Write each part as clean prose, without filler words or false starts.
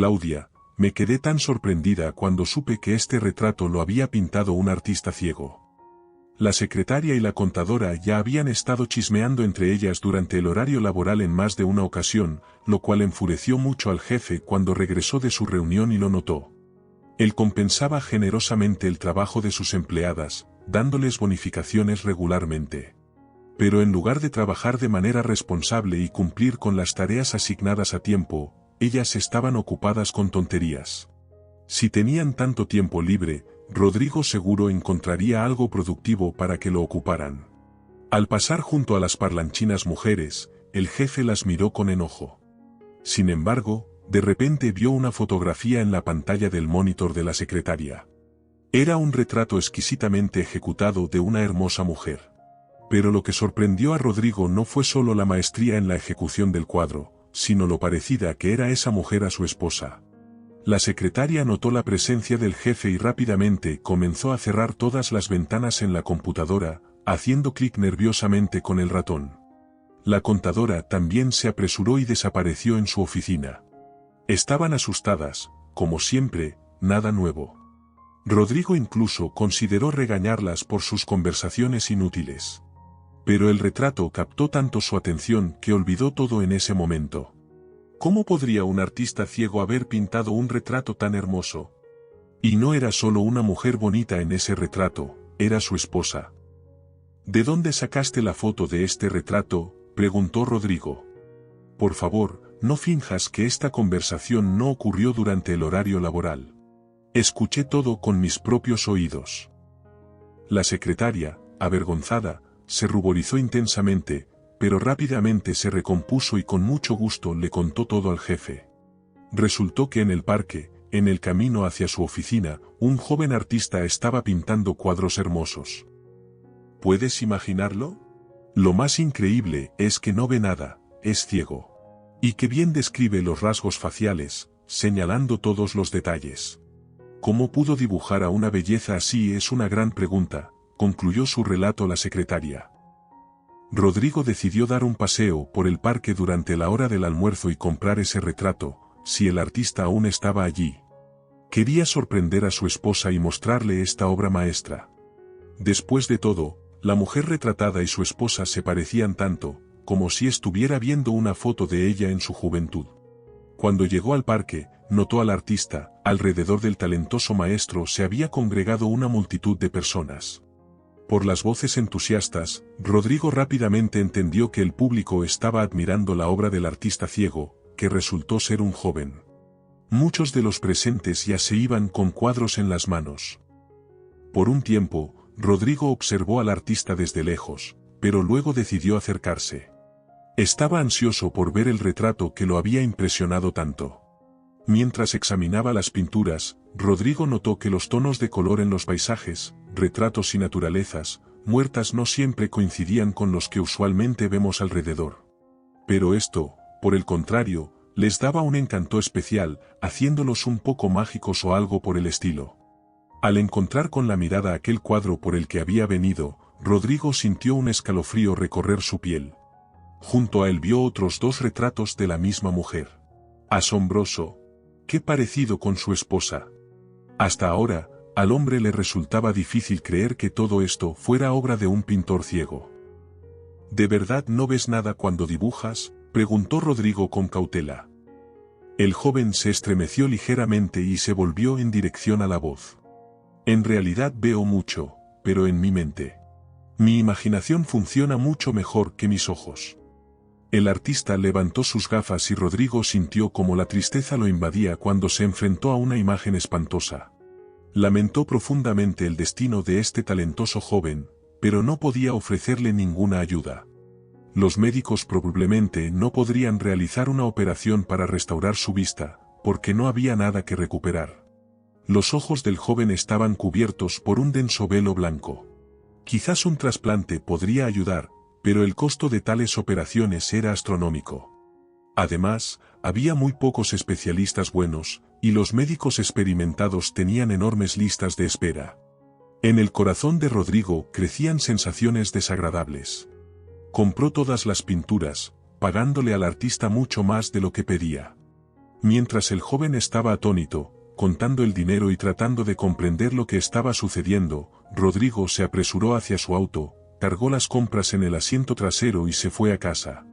Claudia, me quedé tan sorprendida cuando supe que este retrato lo había pintado un artista ciego. La secretaria y la contadora ya habían estado chismeando entre ellas durante el horario laboral en más de una ocasión, lo cual enfureció mucho al jefe cuando regresó de su reunión y lo notó. Él compensaba generosamente el trabajo de sus empleadas, dándoles bonificaciones regularmente. Pero en lugar de trabajar de manera responsable y cumplir con las tareas asignadas a tiempo, ellas estaban ocupadas con tonterías. Si tenían tanto tiempo libre, Rodrigo seguro encontraría algo productivo para que lo ocuparan. Al pasar junto a las parlanchinas mujeres, el jefe las miró con enojo. Sin embargo, de repente vio una fotografía en la pantalla del monitor de la secretaria. Era un retrato exquisitamente ejecutado de una hermosa mujer. Pero lo que sorprendió a Rodrigo no fue solo la maestría en la ejecución del cuadro, sino lo parecida que era esa mujer a su esposa. La secretaria notó la presencia del jefe y rápidamente comenzó a cerrar todas las ventanas en la computadora, haciendo clic nerviosamente con el ratón. La contadora también se apresuró y desapareció en su oficina. Estaban asustadas, como siempre, nada nuevo. Rodrigo incluso consideró regañarlas por sus conversaciones inútiles. Pero el retrato captó tanto su atención que olvidó todo en ese momento. ¿Cómo podría un artista ciego haber pintado un retrato tan hermoso? Y no era solo una mujer bonita en ese retrato, era su esposa. ¿De dónde sacaste la foto de este retrato?, preguntó Rodrigo. Por favor, no finjas que esta conversación no ocurrió durante el horario laboral. Escuché todo con mis propios oídos. La secretaria, avergonzada, se ruborizó intensamente, pero rápidamente se recompuso y con mucho gusto le contó todo al jefe. Resultó que en el parque, en el camino hacia su oficina, un joven artista estaba pintando cuadros hermosos. ¿Puedes imaginarlo? Lo más increíble es que no ve nada, es ciego. Y que bien describe los rasgos faciales, señalando todos los detalles. ¿Cómo pudo dibujar a una belleza así? Es una gran pregunta, concluyó su relato la secretaria. Rodrigo decidió dar un paseo por el parque durante la hora del almuerzo y comprar ese retrato, si el artista aún estaba allí. Quería sorprender a su esposa y mostrarle esta obra maestra. Después de todo, la mujer retratada y su esposa se parecían tanto, como si estuviera viendo una foto de ella en su juventud. Cuando llegó al parque, notó al artista. Alrededor del talentoso maestro se había congregado una multitud de personas. Por las voces entusiastas, Rodrigo rápidamente entendió que el público estaba admirando la obra del artista ciego, que resultó ser un joven. Muchos de los presentes ya se iban con cuadros en las manos. Por un tiempo, Rodrigo observó al artista desde lejos, pero luego decidió acercarse. Estaba ansioso por ver el retrato que lo había impresionado tanto. Mientras examinaba las pinturas, Rodrigo notó que los tonos de color en los paisajes, retratos y naturalezas, muertas no siempre coincidían con los que usualmente vemos alrededor. Pero esto, por el contrario, les daba un encanto especial, haciéndolos un poco mágicos o algo por el estilo. Al encontrar con la mirada aquel cuadro por el que había venido, Rodrigo sintió un escalofrío recorrer su piel. Junto a él vio otros dos retratos de la misma mujer. Asombroso. Qué parecido con su esposa. Hasta ahora, al hombre le resultaba difícil creer que todo esto fuera obra de un pintor ciego. ¿De verdad no ves nada cuando dibujas?, preguntó Rodrigo con cautela. El joven se estremeció ligeramente y se volvió en dirección a la voz. En realidad veo mucho, pero en mi mente. Mi imaginación funciona mucho mejor que mis ojos. El artista levantó sus gafas y Rodrigo sintió como la tristeza lo invadía cuando se enfrentó a una imagen espantosa. Lamentó profundamente el destino de este talentoso joven, pero no podía ofrecerle ninguna ayuda. Los médicos probablemente no podrían realizar una operación para restaurar su vista, porque no había nada que recuperar. Los ojos del joven estaban cubiertos por un denso velo blanco. Quizás un trasplante podría ayudar, pero el costo de tales operaciones era astronómico. Además, había muy pocos especialistas buenos, y los médicos experimentados tenían enormes listas de espera. En el corazón de Rodrigo crecían sensaciones desagradables. Compró todas las pinturas, pagándole al artista mucho más de lo que pedía. Mientras el joven estaba atónito, contando el dinero y tratando de comprender lo que estaba sucediendo, Rodrigo se apresuró hacia su auto, cargó las compras en el asiento trasero y se fue a casa.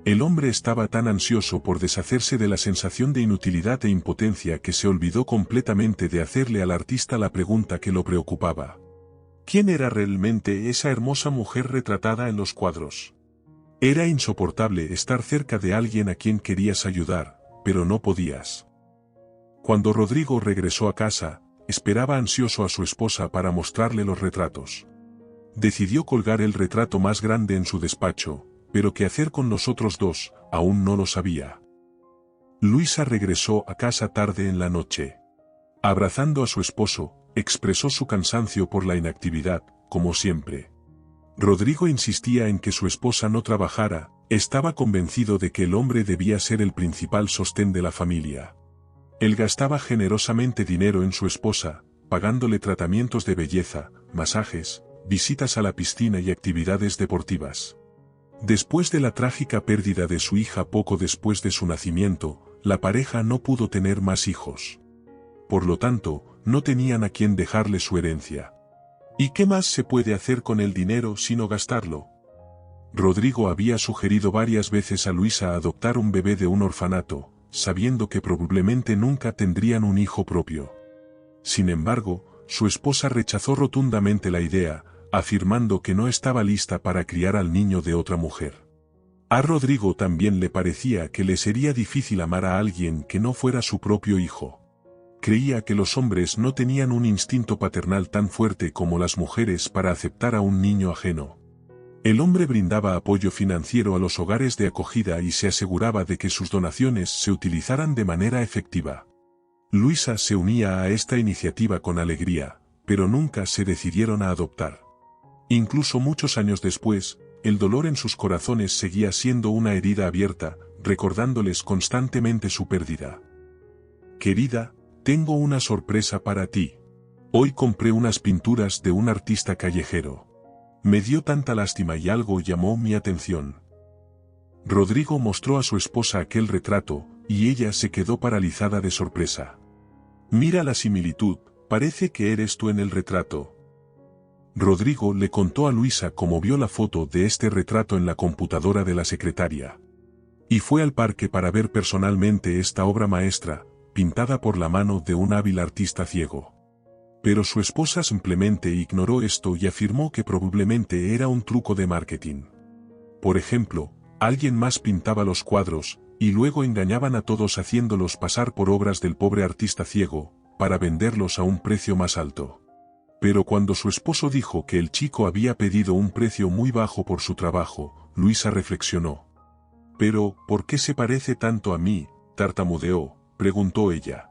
El hombre estaba tan ansioso por deshacerse de la sensación de inutilidad e impotencia que se olvidó completamente de hacerle al artista la pregunta que lo preocupaba. ¿Quién era realmente esa hermosa mujer retratada en los cuadros? Era insoportable estar cerca de alguien a quien querías ayudar, pero no podías. Cuando Rodrigo regresó a casa, esperaba ansioso a su esposa para mostrarle los retratos. Decidió colgar el retrato más grande en su despacho, pero qué hacer con los otros dos, aún no lo sabía. Luisa regresó a casa tarde en la noche. Abrazando a su esposo, expresó su cansancio por la inactividad, como siempre. Rodrigo insistía en que su esposa no trabajara, estaba convencido de que el hombre debía ser el principal sostén de la familia. Él gastaba generosamente dinero en su esposa, pagándole tratamientos de belleza, masajes, visitas a la piscina y actividades deportivas. Después de la trágica pérdida de su hija poco después de su nacimiento, la pareja no pudo tener más hijos. Por lo tanto, no tenían a quien dejarle su herencia. ¿Y qué más se puede hacer con el dinero sino gastarlo? Rodrigo había sugerido varias veces a Luisa adoptar un bebé de un orfanato, sabiendo que probablemente nunca tendrían un hijo propio. Sin embargo, su esposa rechazó rotundamente la idea, afirmando que no estaba lista para criar al niño de otra mujer. A Rodrigo también le parecía que le sería difícil amar a alguien que no fuera su propio hijo. Creía que los hombres no tenían un instinto paternal tan fuerte como las mujeres para aceptar a un niño ajeno. El hombre brindaba apoyo financiero a los hogares de acogida y se aseguraba de que sus donaciones se utilizaran de manera efectiva. Luisa se unía a esta iniciativa con alegría, pero nunca se decidieron a adoptar. Incluso muchos años después, el dolor en sus corazones seguía siendo una herida abierta, recordándoles constantemente su pérdida. Querida, tengo una sorpresa para ti. Hoy compré unas pinturas de un artista callejero. Me dio tanta lástima y algo llamó mi atención. Rodrigo mostró a su esposa aquel retrato, y ella se quedó paralizada de sorpresa. Mira la similitud, parece que eres tú en el retrato. Rodrigo le contó a Luisa cómo vio la foto de este retrato en la computadora de la secretaria. Y fue al parque para ver personalmente esta obra maestra, pintada por la mano de un hábil artista ciego. Pero su esposa simplemente ignoró esto y afirmó que probablemente era un truco de marketing. Por ejemplo, alguien más pintaba los cuadros, y luego engañaban a todos haciéndolos pasar por obras del pobre artista ciego, para venderlos a un precio más alto. Pero cuando su esposo dijo que el chico había pedido un precio muy bajo por su trabajo, Luisa reflexionó. «Pero, ¿por qué se parece tanto a mí?», tartamudeó, preguntó ella.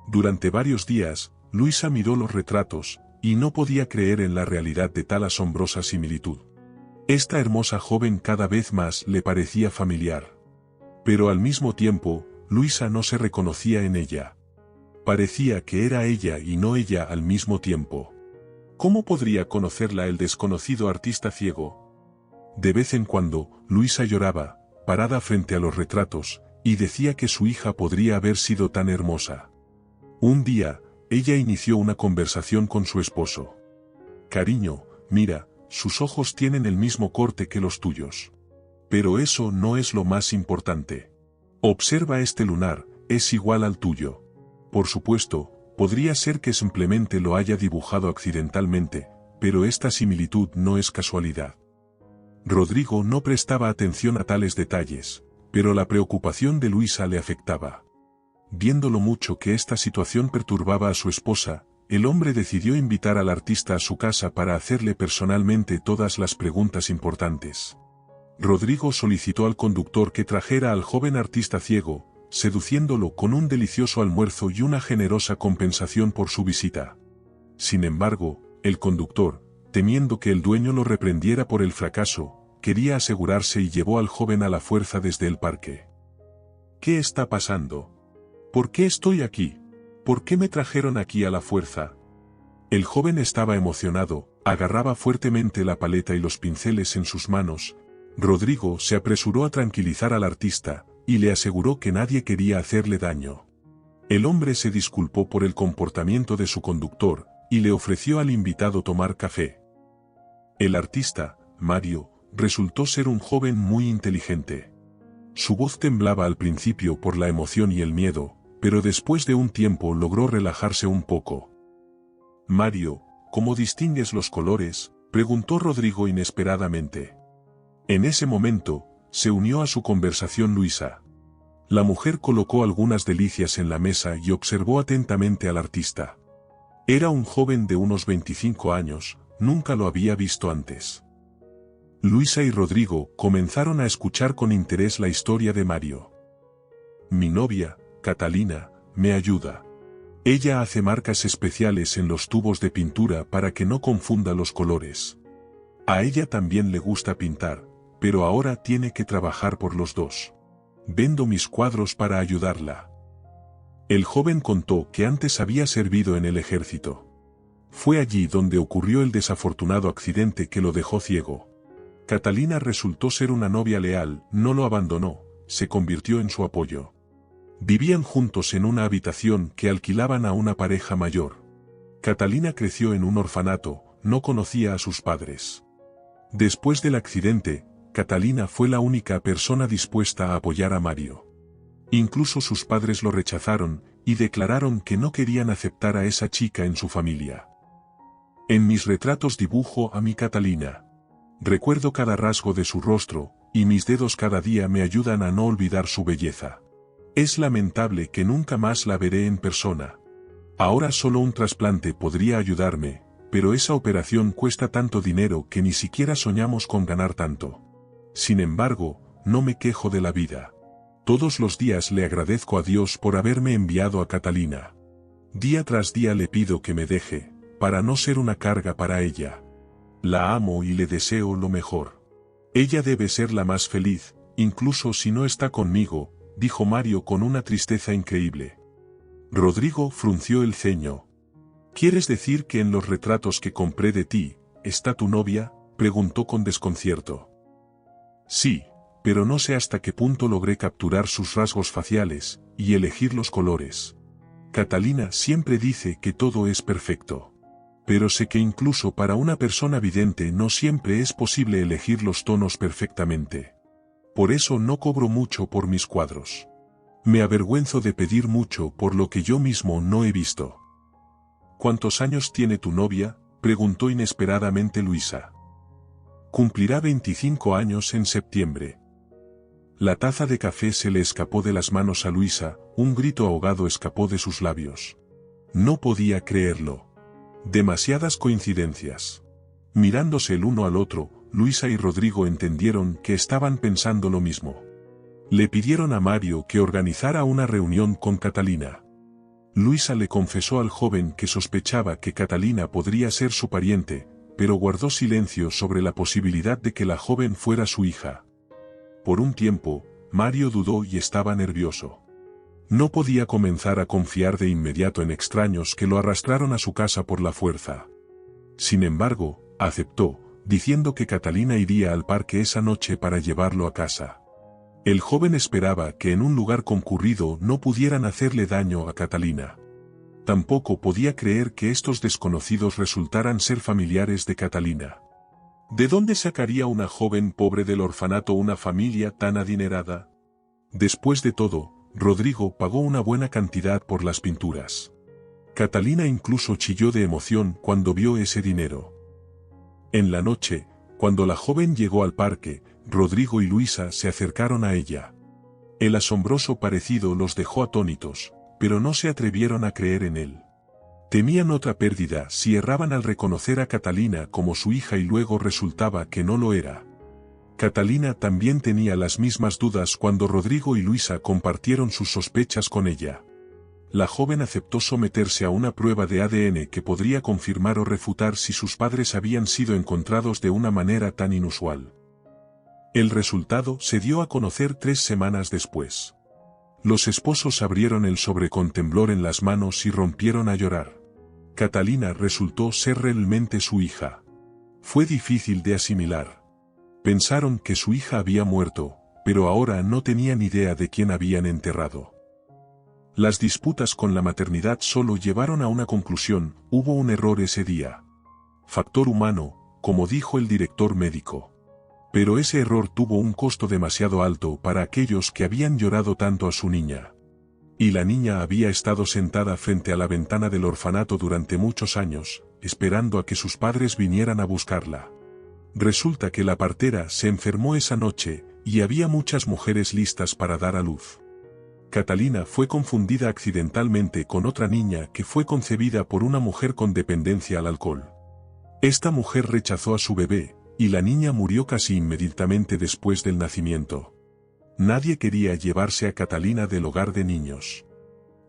Durante varios días, Luisa miró los retratos, y no podía creer en la realidad de tal asombrosa similitud. Esta hermosa joven cada vez más le parecía familiar. Pero al mismo tiempo, Luisa no se reconocía en ella. Parecía que era ella y no ella al mismo tiempo. ¿Cómo podría conocerla el desconocido artista ciego? De vez en cuando, Luisa lloraba, parada frente a los retratos, y decía que su hija podría haber sido tan hermosa. Un día, ella inició una conversación con su esposo. «Cariño, mira, sus ojos tienen el mismo corte que los tuyos. Pero eso no es lo más importante. Observa este lunar, es igual al tuyo. Por supuesto, podría ser que simplemente lo haya dibujado accidentalmente, pero esta similitud no es casualidad». Rodrigo no prestaba atención a tales detalles, pero la preocupación de Luisa le afectaba. Viendo lo mucho que esta situación perturbaba a su esposa, el hombre decidió invitar al artista a su casa para hacerle personalmente todas las preguntas importantes. Rodrigo solicitó al conductor que trajera al joven artista ciego, seduciéndolo con un delicioso almuerzo y una generosa compensación por su visita. Sin embargo, el conductor, temiendo que el dueño lo reprendiera por el fracaso, quería asegurarse y llevó al joven a la fuerza desde el parque. «¿Qué está pasando? ¿Por qué estoy aquí? ¿Por qué me trajeron aquí a la fuerza?». El joven estaba emocionado, agarraba fuertemente la paleta y los pinceles en sus manos. Rodrigo se apresuró a tranquilizar al artista, y le aseguró que nadie quería hacerle daño. El hombre se disculpó por el comportamiento de su conductor, y le ofreció al invitado tomar café. El artista, Mario, resultó ser un joven muy inteligente. Su voz temblaba al principio por la emoción y el miedo, pero después de un tiempo logró relajarse un poco. «Mario, ¿cómo distingues los colores?», preguntó Rodrigo inesperadamente. En ese momento, se unió a su conversación Luisa. La mujer colocó algunas delicias en la mesa y observó atentamente al artista. Era un joven de unos 25 años, nunca lo había visto antes. Luisa y Rodrigo comenzaron a escuchar con interés la historia de Mario. «Mi novia, Catalina, me ayuda. Ella hace marcas especiales en los tubos de pintura para que no confunda los colores. A ella también le gusta pintar, pero ahora tiene que trabajar por los dos. Vendo mis cuadros para ayudarla». El joven contó que antes había servido en el ejército. Fue allí donde ocurrió el desafortunado accidente que lo dejó ciego. Catalina resultó ser una novia leal, no lo abandonó, se convirtió en su apoyo. Vivían juntos en una habitación que alquilaban a una pareja mayor. Catalina creció en un orfanato, no conocía a sus padres. Después del accidente, Catalina fue la única persona dispuesta a apoyar a Mario. Incluso sus padres lo rechazaron, y declararon que no querían aceptar a esa chica en su familia. En mis retratos dibujo a mi Catalina. Recuerdo cada rasgo de su rostro, y mis dedos cada día me ayudan a no olvidar su belleza. Es lamentable que nunca más la veré en persona. Ahora solo un trasplante podría ayudarme, pero esa operación cuesta tanto dinero que ni siquiera soñamos con ganar tanto. Sin embargo, no me quejo de la vida. Todos los días le agradezco a Dios por haberme enviado a Catalina. Día tras día le pido que me deje, para no ser una carga para ella. La amo y le deseo lo mejor. Ella debe ser la más feliz, incluso si no está conmigo, dijo Mario con una tristeza increíble. Rodrigo frunció el ceño. ¿Quieres decir que en los retratos que compré de ti, está tu novia?, preguntó con desconcierto. Sí, pero no sé hasta qué punto logré capturar sus rasgos faciales, y elegir los colores. Catalina siempre dice que todo es perfecto. Pero sé que incluso para una persona vidente no siempre es posible elegir los tonos perfectamente. Por eso no cobro mucho por mis cuadros. Me avergüenzo de pedir mucho por lo que yo mismo no he visto. ¿Cuántos años tiene tu novia?, preguntó inesperadamente Luisa. Cumplirá 25 años en septiembre. La taza de café se le escapó de las manos a Luisa, un grito ahogado escapó de sus labios. No podía creerlo. Demasiadas coincidencias. Mirándose el uno al otro, Luisa y Rodrigo entendieron que estaban pensando lo mismo. Le pidieron a Mario que organizara una reunión con Catalina. Luisa le confesó al joven que sospechaba que Catalina podría ser su pariente, pero guardó silencio sobre la posibilidad de que la joven fuera su hija. Por un tiempo, Mario dudó y estaba nervioso. No podía comenzar a confiar de inmediato en extraños que lo arrastraron a su casa por la fuerza. Sin embargo, aceptó, diciendo que Catalina iría al parque esa noche para llevarlo a casa. El joven esperaba que en un lugar concurrido no pudieran hacerle daño a Catalina. Tampoco podía creer que estos desconocidos resultaran ser familiares de Catalina. ¿De dónde sacaría una joven pobre del orfanato una familia tan adinerada? Después de todo, Rodrigo pagó una buena cantidad por las pinturas. Catalina incluso chilló de emoción cuando vio ese dinero. En la noche, cuando la joven llegó al parque, Rodrigo y Luisa se acercaron a ella. El asombroso parecido los dejó atónitos, pero no se atrevieron a creer en él. Temían otra pérdida si erraban al reconocer a Catalina como su hija y luego resultaba que no lo era. Catalina también tenía las mismas dudas cuando Rodrigo y Luisa compartieron sus sospechas con ella. La joven aceptó someterse a una prueba de ADN que podría confirmar o refutar si sus padres habían sido encontrados de una manera tan inusual. El resultado se dio a conocer 3 semanas después. Los esposos abrieron el sobre con temblor en las manos y rompieron a llorar. Catalina resultó ser realmente su hija. Fue difícil de asimilar. Pensaron que su hija había muerto, pero ahora no tenían idea de quién habían enterrado. Las disputas con la maternidad solo llevaron a una conclusión: hubo un error ese día. Factor humano, como dijo el director médico. Pero ese error tuvo un costo demasiado alto para aquellos que habían llorado tanto a su niña. Y la niña había estado sentada frente a la ventana del orfanato durante muchos años, esperando a que sus padres vinieran a buscarla. Resulta que la partera se enfermó esa noche, y había muchas mujeres listas para dar a luz. Catalina fue confundida accidentalmente con otra niña que fue concebida por una mujer con dependencia al alcohol. Esta mujer rechazó a su bebé, y la niña murió casi inmediatamente después del nacimiento. Nadie quería llevarse a Catalina del hogar de niños.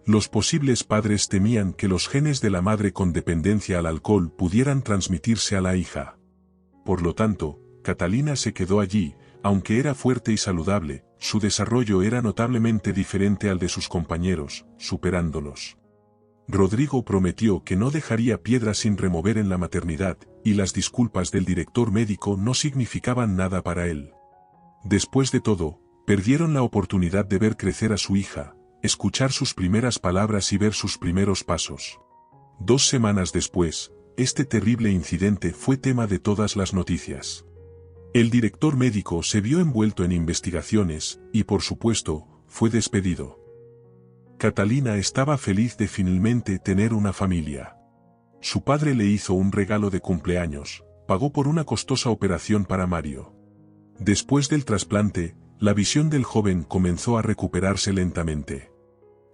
Los posibles padres temían que los genes de la madre con dependencia al alcohol pudieran transmitirse a la hija. Por lo tanto, Catalina se quedó allí. Aunque era fuerte y saludable, su desarrollo era notablemente diferente al de sus compañeros, superándolos. Rodrigo prometió que no dejaría piedra sin remover en la maternidad, y las disculpas del director médico no significaban nada para él. Después de todo, perdieron la oportunidad de ver crecer a su hija, escuchar sus primeras palabras y ver sus primeros pasos. 2 semanas después, este terrible incidente fue tema de todas las noticias. El director médico se vio envuelto en investigaciones, y por supuesto, fue despedido. Catalina estaba feliz de finalmente tener una familia. Su padre le hizo un regalo de cumpleaños, pagó por una costosa operación para Mario. Después del trasplante, la visión del joven comenzó a recuperarse lentamente.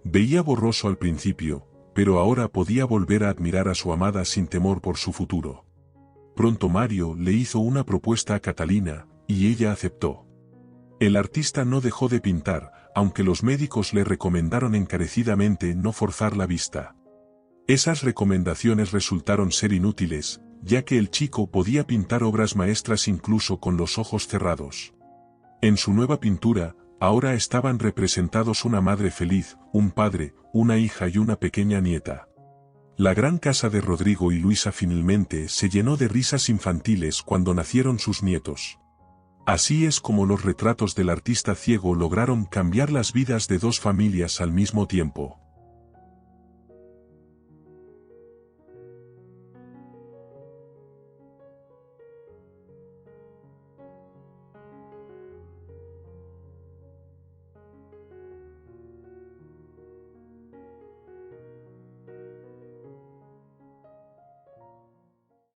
Veía borroso al principio, pero ahora podía volver a admirar a su amada sin temor por su futuro. Pronto Mario le hizo una propuesta a Catalina, y ella aceptó. El artista no dejó de pintar, aunque los médicos le recomendaron encarecidamente no forzar la vista. Esas recomendaciones resultaron ser inútiles, ya que el chico podía pintar obras maestras incluso con los ojos cerrados. En su nueva pintura, ahora estaban representados una madre feliz, un padre, una hija y una pequeña nieta. La gran casa de Rodrigo y Luisa finalmente se llenó de risas infantiles cuando nacieron sus nietos. Así es como los retratos del artista ciego lograron cambiar las vidas de 2 familias al mismo tiempo.